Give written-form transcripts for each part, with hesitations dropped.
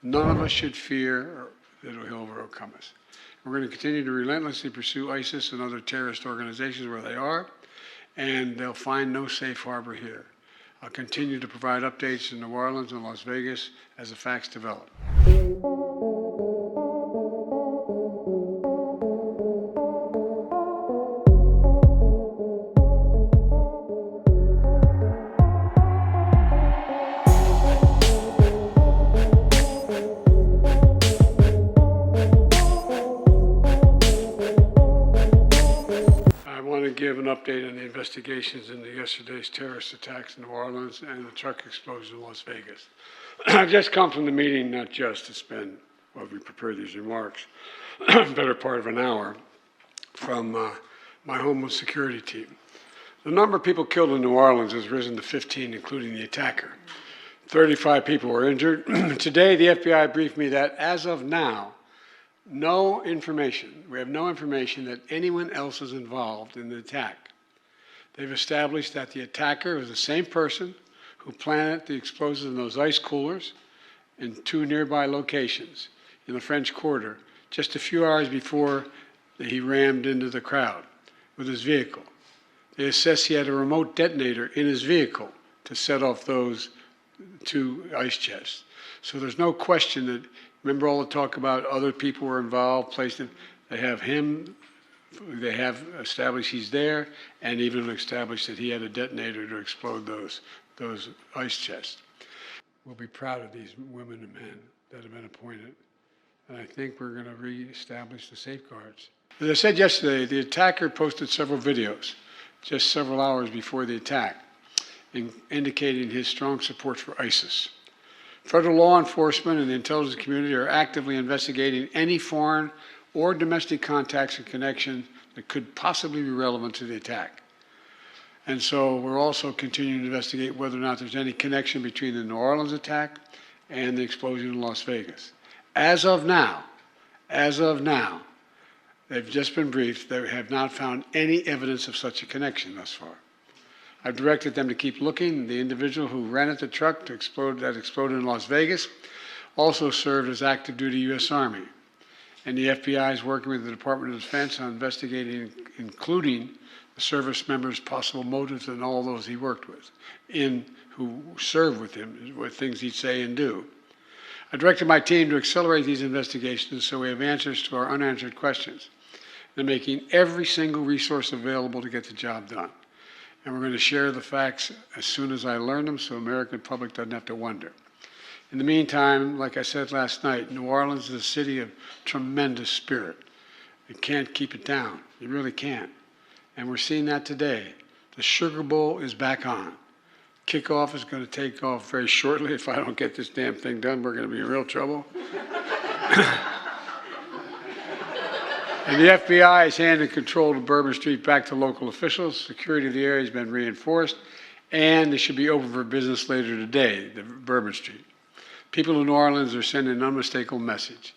None of us should fear that he'll overcome us. We're going to continue to relentlessly pursue ISIS and other terrorist organizations where they are, and they'll find no safe harbor here. I'll continue to provide updates in New Orleans and Las Vegas as the facts develop. Give an update on the investigations into yesterday's terrorist attacks in New Orleans and the truck explosion in Las Vegas. I've just come from the meeting, not just to spend, while we prepare these remarks, better part of an hour from my Homeland Security team. The number of people killed in New Orleans has risen to 15, including the attacker. 35 people were injured. Today, the FBI briefed me that as of now, we have no information that anyone else is involved in the attack. They've established that the attacker was the same person who planted the explosives in those ice coolers in 2 nearby locations in the French Quarter just a few hours before he rammed into the crowd with his vehicle. They assessed he had a remote detonator in his vehicle to set off those 2 ice chests. So there's no question that, remember all the talk about other people were involved, placed in, they have him, they have established he's there, and even established that he had a detonator to explode those ice chests. We'll be proud of these women and men that have been appointed, and I think we're going to reestablish the safeguards. As I said yesterday, the attacker posted several videos just several hours before the attack, indicating his strong support for ISIS. Federal law enforcement and the intelligence community are actively investigating any foreign or domestic contacts and connection that could possibly be relevant to the attack. And so we're also continuing to investigate whether or not there's any connection between the New Orleans attack and the explosion in Las Vegas. As of now, they've just been briefed. They have not found any evidence of such a connection thus far. I've directed them to keep looking. The individual who rented the truck that exploded in Las Vegas also served as active duty U.S. Army. And the FBI is working with the Department of Defense on investigating, including the service members' possible motives and all those he worked with, who served with him, what things he'd say and do. I directed my team to accelerate these investigations so we have answers to our unanswered questions. They're making every single resource available to get the job done. And we're going to share the facts as soon as I learn them so the American public doesn't have to wonder. In the meantime, like I said last night, New Orleans is a city of tremendous spirit. You can't keep it down. You really can't. And we're seeing that today. The Sugar Bowl is back on. Kickoff is going to take off very shortly. If I don't get this damn thing done, we're going to be in real trouble. And the FBI has handed control of Bourbon Street back to local officials. Security of the area has been reinforced, and they should be open for business later today, the Bourbon Street. People in New Orleans are sending an unmistakable message.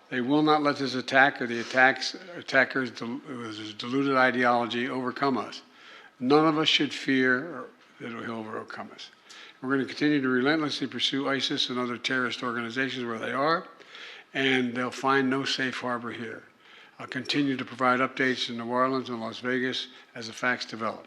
They will not let this attack or the attackers' deluded ideology overcome us. None of us should fear that he'll overcome us. We're going to continue to relentlessly pursue ISIS and other terrorist organizations where they are, and they'll find no safe harbor here. I'll continue to provide updates in New Orleans and Las Vegas as the facts develop.